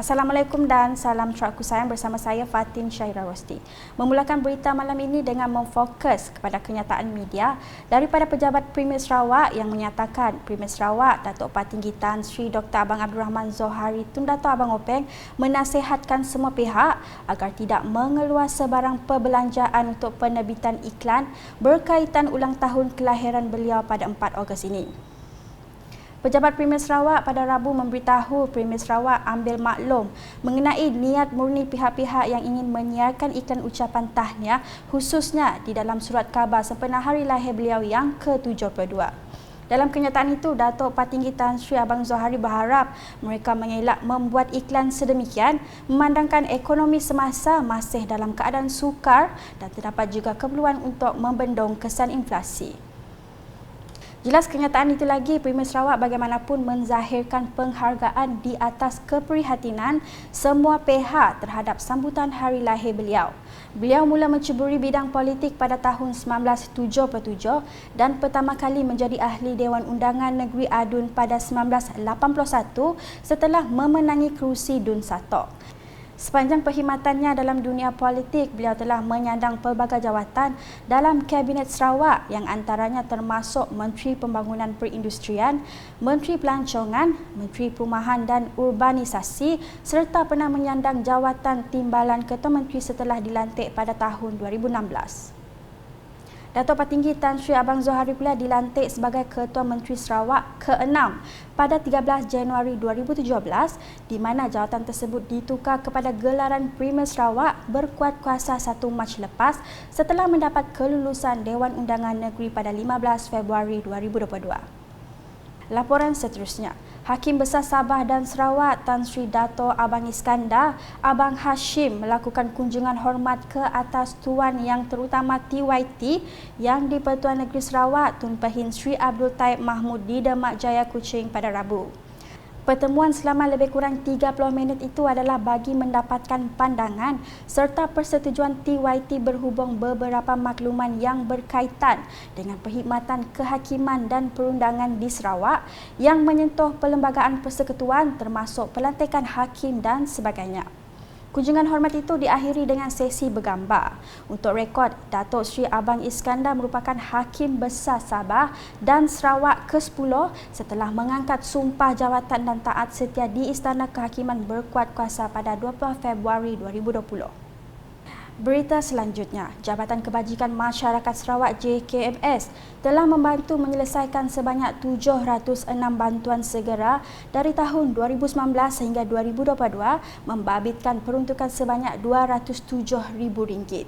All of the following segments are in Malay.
Assalamualaikum dan salam Terakku Sayang, bersama saya Fatin Syahira Rosti. Memulakan berita malam ini dengan memfokus kepada kenyataan media daripada pejabat Premier Sarawak yang menyatakan Premier Sarawak Datuk Patinggi Tan Sri Dr. Abang Abdul Rahman Zohari Tun Dato' Abang Openg menasihatkan semua pihak agar tidak mengeluar sebarang perbelanjaan untuk penerbitan iklan berkaitan ulang tahun kelahiran beliau pada 4 Ogos ini. Pejabat Premier Sarawak pada Rabu memberitahu Premier Sarawak ambil maklum mengenai niat murni pihak-pihak yang ingin menyiarkan iklan ucapan tahniah khususnya di dalam surat khabar sempena hari lahir beliau yang ke-72. Dalam kenyataan itu, Datuk Patinggi Tan Sri Abang Zohari berharap mereka mengelak membuat iklan sedemikian memandangkan ekonomi semasa masih dalam keadaan sukar dan terdapat juga keperluan untuk membendung kesan inflasi. Jelas kenyataan itu lagi, Premier Sarawak bagaimanapun menzahirkan penghargaan di atas keprihatinan semua pihak terhadap sambutan hari lahir beliau. Beliau mula menceburi bidang politik pada tahun 1977 dan pertama kali menjadi ahli Dewan Undangan Negeri Adun pada 1981 setelah memenangi kerusi Dun Satok. Sepanjang perkhidmatannya dalam dunia politik, beliau telah menyandang pelbagai jawatan dalam Kabinet Sarawak yang antaranya termasuk Menteri Pembangunan Perindustrian, Menteri Pelancongan, Menteri Perumahan dan Urbanisasi serta pernah menyandang jawatan Timbalan Ketua Menteri setelah dilantik pada tahun 2016. Datuk Patinggi Tan Sri Abang Zohari pula dilantik sebagai Ketua Menteri Sarawak ke-6 pada 13 Januari 2017 di mana jawatan tersebut ditukar kepada gelaran Premier Sarawak berkuat kuasa 1 Mac lepas setelah mendapat kelulusan Dewan Undangan Negeri pada 15 Februari 2022. Laporan seterusnya, Hakim Besar Sabah dan Sarawak Tan Sri Dato' Abang Iskandar, Abang Hashim melakukan kunjungan hormat ke atas Tuan Yang Terutama TYT yang di-Pertuan Negeri Sarawak Tun Pehin Sri Abdul Taib Mahmud di Demak Jaya Kuching pada Rabu. Pertemuan selama lebih kurang 30 minit itu adalah bagi mendapatkan pandangan serta persetujuan TYT berhubung beberapa makluman yang berkaitan dengan perkhidmatan kehakiman dan perundangan di Sarawak yang menyentuh perlembagaan persekutuan termasuk pelantikan hakim dan sebagainya. Kunjungan hormat itu diakhiri dengan sesi bergambar. Untuk rekod, Datuk Sri Abang Iskandar merupakan Hakim Besar Sabah dan Sarawak ke-10 setelah mengangkat sumpah jawatan dan taat setia di Istana Kehakiman berkuat kuasa pada 20 Februari 2020. Berita selanjutnya, Jabatan Kebajikan Masyarakat Sarawak JKMS telah membantu menyelesaikan sebanyak 706 bantuan segera dari tahun 2019 hingga 2022 membabitkan peruntukan sebanyak RM207,000.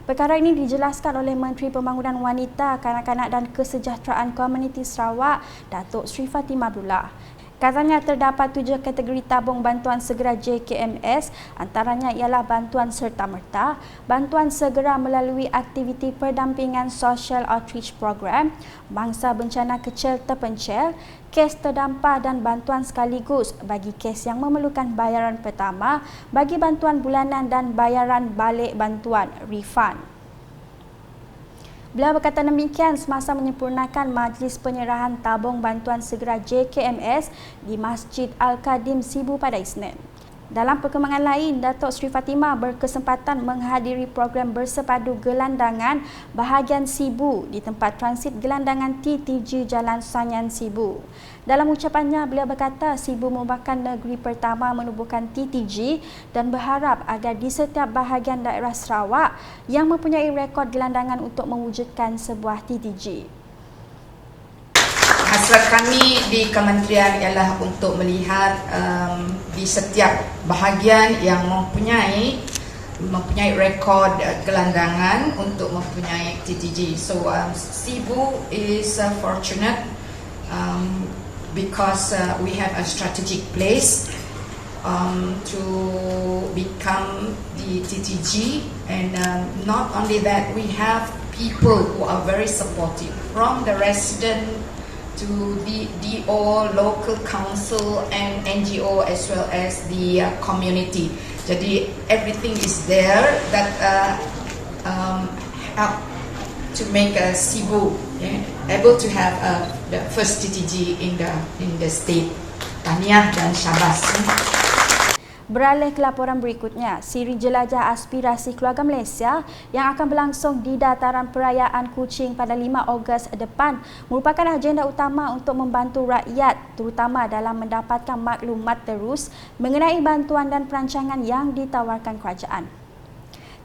Perkara ini dijelaskan oleh Menteri Pembangunan Wanita, Kanak-kanak dan Kesejahteraan Komuniti Sarawak, Datuk Sri Fatimah Abdullah. Katanya terdapat 7 kategori tabung bantuan segera JKMS, antaranya ialah bantuan serta-merta, bantuan segera melalui aktiviti pendampingan Social Outreach Program, bangsa bencana kecil terpencil, kes terdampar dan bantuan sekaligus bagi kes yang memerlukan bayaran pertama, bagi bantuan bulanan dan bayaran balik bantuan refund. Beliau berkata demikian semasa menyempurnakan majlis penyerahan tabung bantuan segera JKMS di Masjid Al-Qadim Sibu pada Isnin. Dalam perkembangan lain, Datuk Sri Fatimah berkesempatan menghadiri program bersepadu gelandangan bahagian Sibu di tempat transit gelandangan TTG Jalan Sanyan Sibu. Dalam ucapannya, beliau berkata Sibu merupakan negeri pertama menubuhkan TTG dan berharap agar di setiap bahagian daerah Sarawak yang mempunyai rekod gelandangan untuk mewujudkan sebuah TTG. Hasrat kami di kementerian ialah untuk melihat di setiap bahagian yang mempunyai rekod gelandangan untuk mempunyai TTG. So Sibu is fortunate because we have a strategic place to become the TTG, and not only that, we have people who are very supportive, from the resident to the DO, local council and NGO as well as the community. Jadi everything is there that help to make Sibu able to have the first TTG in the state. Tahniah dan syabas. Beralih ke laporan berikutnya, siri jelajah aspirasi keluarga Malaysia yang akan berlangsung di Dataran Perayaan Kuching pada 5 Ogos depan merupakan agenda utama untuk membantu rakyat terutama dalam mendapatkan maklumat terus mengenai bantuan dan perancangan yang ditawarkan kerajaan.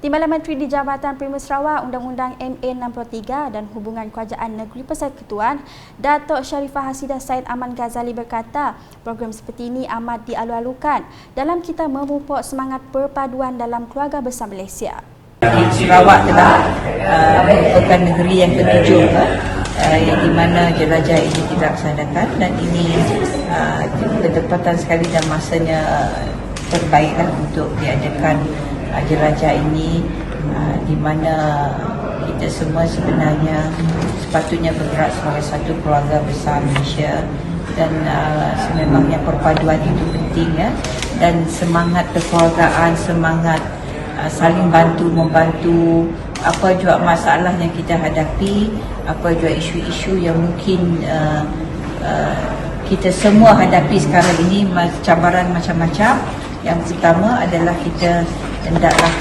Timbalan Menteri di Jabatan Primer Sarawak Undang-Undang MA 63 dan Hubungan Kerajaan Negeri Persekutuan, Datuk Sharifah Hasidah Said Aman Ghazali berkata, program seperti ini amat dialu-alukan dalam kita memupuk semangat perpaduan dalam keluarga besar Malaysia. Sarawak telah merupakan negeri yang ketujuh yang di mana jelajah ini dilaksanakan dan ini ketepatan sekali dan masanya terbaiklah untuk diadakan jelajah ini di mana kita semua sebenarnya sepatutnya bergerak sebagai satu keluarga besar Malaysia dan sememangnya perpaduan itu penting ya, dan semangat kekeluargaan, semangat saling bantu membantu apa juga masalah yang kita hadapi, apa juga isu-isu yang mungkin kita semua hadapi sekarang ini, cabaran macam-macam. Yang pertama adalah kita hendaklah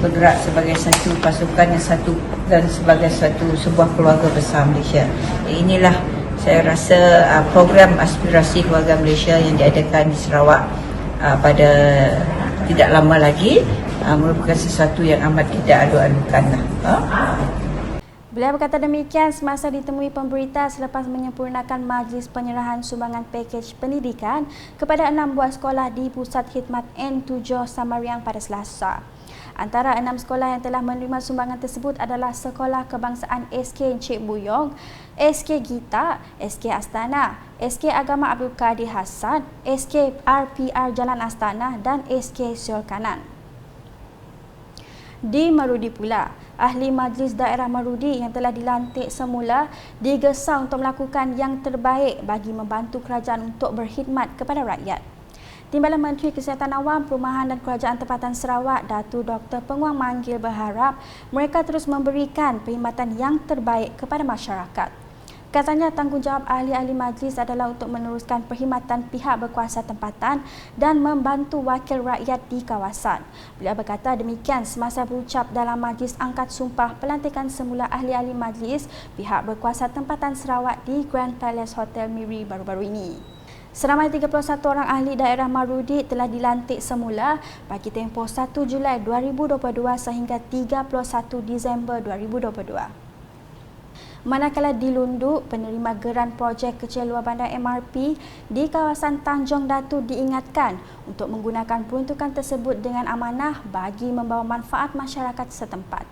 bergerak sebagai satu pasukan yang satu dan sebagai sebuah keluarga besar Malaysia. Inilah saya rasa program aspirasi keluarga Malaysia yang diadakan di Sarawak pada tidak lama lagi merupakan sesuatu yang amat kita alu-alukan lah. Beliau berkata demikian semasa ditemui pemberita selepas menyempurnakan majlis penyerahan sumbangan pakej pendidikan kepada 6 buah sekolah di Pusat Khidmat N7 Samariang pada Selasa. Antara 6 sekolah yang telah menerima sumbangan tersebut adalah Sekolah Kebangsaan SK Encik Buyong, SK Gita, SK Astana, SK Agama Abdul Kadir Hassan, SK RPR Jalan Astana dan SK Syul Kanan. Di Marudi pula, ahli Majlis Daerah Marudi yang telah dilantik semula digesa untuk melakukan yang terbaik bagi membantu kerajaan untuk berkhidmat kepada rakyat. Timbalan Menteri Kesihatan Awam, Perumahan dan Kerajaan Tempatan Sarawak, Datuk Dr. Penguang Manggil berharap mereka terus memberikan perkhidmatan yang terbaik kepada masyarakat. Katanya tanggungjawab ahli-ahli majlis adalah untuk meneruskan perkhidmatan pihak berkuasa tempatan dan membantu wakil rakyat di kawasan. Beliau berkata demikian semasa berucap dalam majlis angkat sumpah pelantikan semula ahli-ahli majlis pihak berkuasa tempatan Sarawak di Grand Palace Hotel Miri baru-baru ini. Seramai 31 orang ahli daerah Marudi telah dilantik semula bagi tempoh 1 Julai 2022 sehingga 31 Disember 2022. Manakala di Lundu, penerima geran projek kecil luar bandar MRP di kawasan Tanjung Datu diingatkan untuk menggunakan peruntukan tersebut dengan amanah bagi membawa manfaat masyarakat setempat.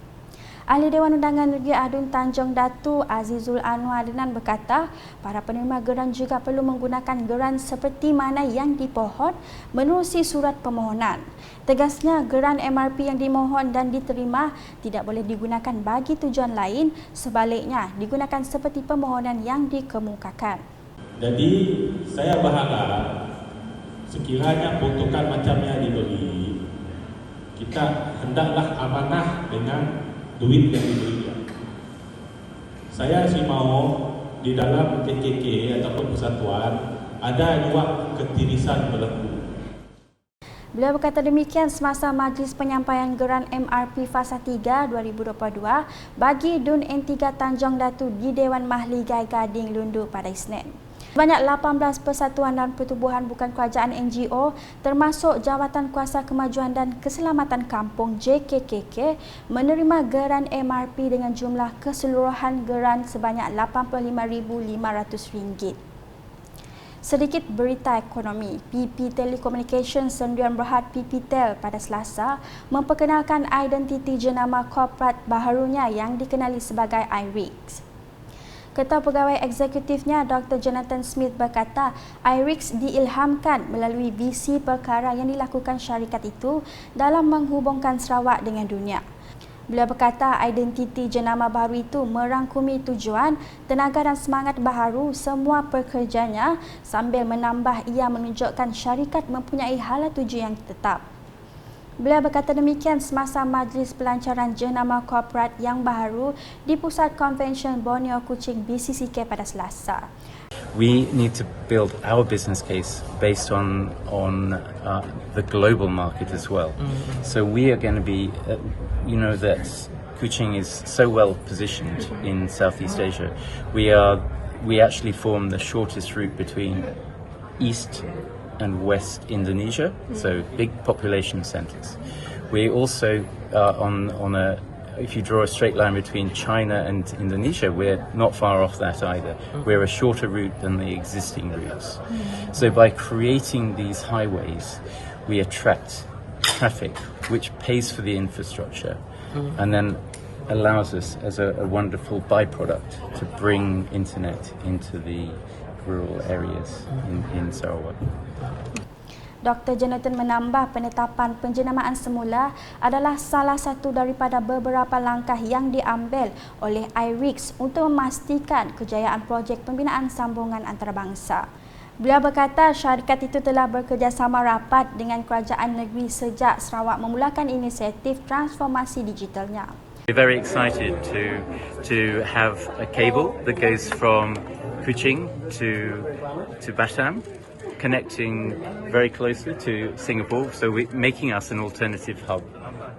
Ahli Dewan Undangan Negeri Adun Tanjung Datu Azizul Anwar Adnan berkata, para penerima geran juga perlu menggunakan geran seperti mana yang dipohon menerusi surat permohonan. Tegasnya, geran MRP yang dimohon dan diterima tidak boleh digunakan bagi tujuan lain, sebaliknya digunakan seperti permohonan yang dikemukakan. Jadi, saya berharap sekiranya peruntukan macamnya diberi, kita hendaklah amanah dengan duit yang diberikan. Saya sih mau di dalam KKK ataupun persatuan ada juga ketirisan berlaku. Beliau berkata demikian semasa majlis penyampaian geran MRP Fasa 3 2022 bagi Dun N3 Tanjung Datu di Dewan Mahli Gai Gading Lundu pada Isnin. Sebanyak 18 persatuan dan pertubuhan bukan kerajaan NGO termasuk Jabatan Kuasa Kemajuan dan Keselamatan Kampung JKKK menerima geran MRP dengan jumlah keseluruhan geran sebanyak RM85,500. Sedikit berita ekonomi. PP Telecommunications Sdn Bhd PPTel pada Selasa memperkenalkan identiti jenama korporat baharunya yang dikenali sebagai iRix. Ketua Pegawai Eksekutifnya Dr. Jonathan Smith berkata, iRix diilhamkan melalui visi perkara yang dilakukan syarikat itu dalam menghubungkan Sarawak dengan dunia. Beliau berkata identiti jenama baru itu merangkumi tujuan, tenaga dan semangat baharu semua pekerjanya sambil menambah ia menunjukkan syarikat mempunyai hala tuju yang tetap. Beliau berkata demikian semasa majlis pelancaran jenama korporat yang baharu di Pusat Konvensyen Borneo Kuching BCCK pada Selasa. we need to build our business case based on the global market as well. So we are going to be, that Kuching is so well positioned in Southeast Asia. We actually form the shortest route between East and West Indonesia, so big population centers. We also if you draw a straight line between China and Indonesia, we're not far off that either. We're a shorter route than the existing routes. So by creating these highways, we attract traffic, which pays for the infrastructure, and then allows us as a wonderful byproduct to bring internet into the rural areas in Sarawak. Dr. Jonathan menambah penetapan penjenamaan semula adalah salah satu daripada beberapa langkah yang diambil oleh IRIX untuk memastikan kejayaan projek pembinaan sambungan antarabangsa. Beliau berkata syarikat itu telah bekerjasama rapat dengan kerajaan negeri sejak Sarawak memulakan inisiatif transformasi digitalnya. We're very excited to have a cable that goes from Kuching to Batam, connecting very closely to Singapore, so we're making us an alternative hub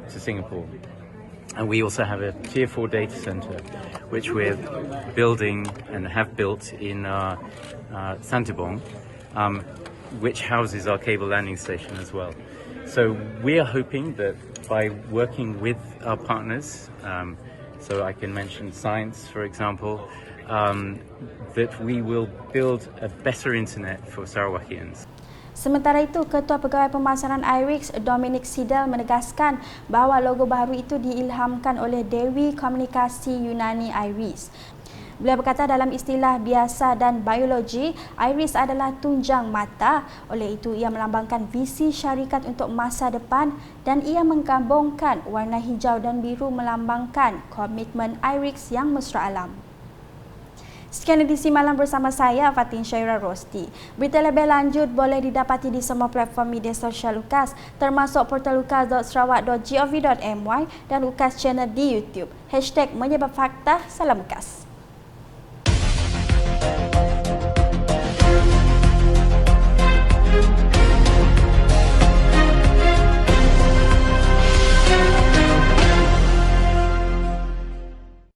to Singapore. And we also have a Tier 4 data center, which we're building and have built in Santubong, which houses our cable landing station as well. So we are hoping that by working with our partners, so I can mention Science, for example, that we will build a better internet for Sarawakians. Sementara itu, Ketua Pegawai Pemasaran IRIX, Dominic Sidel menegaskan bahawa logo baru itu diilhamkan oleh Dewi Komunikasi Yunani IRIS. Beliau berkata dalam istilah biasa dan biologi, iris adalah tunjang mata. Oleh itu, ia melambangkan visi syarikat untuk masa depan dan ia menggabungkan warna hijau dan biru melambangkan komitmen IRIX yang mesra alam. Sekian edisi malam bersama saya, Fatin Syaira Rosti. Berita lebih lanjut boleh didapati di semua platform media sosial UKAS, termasuk portal ukas.sarawak.gov.my dan UKAS Channel di YouTube. #menyebab fakta, salam UKAS.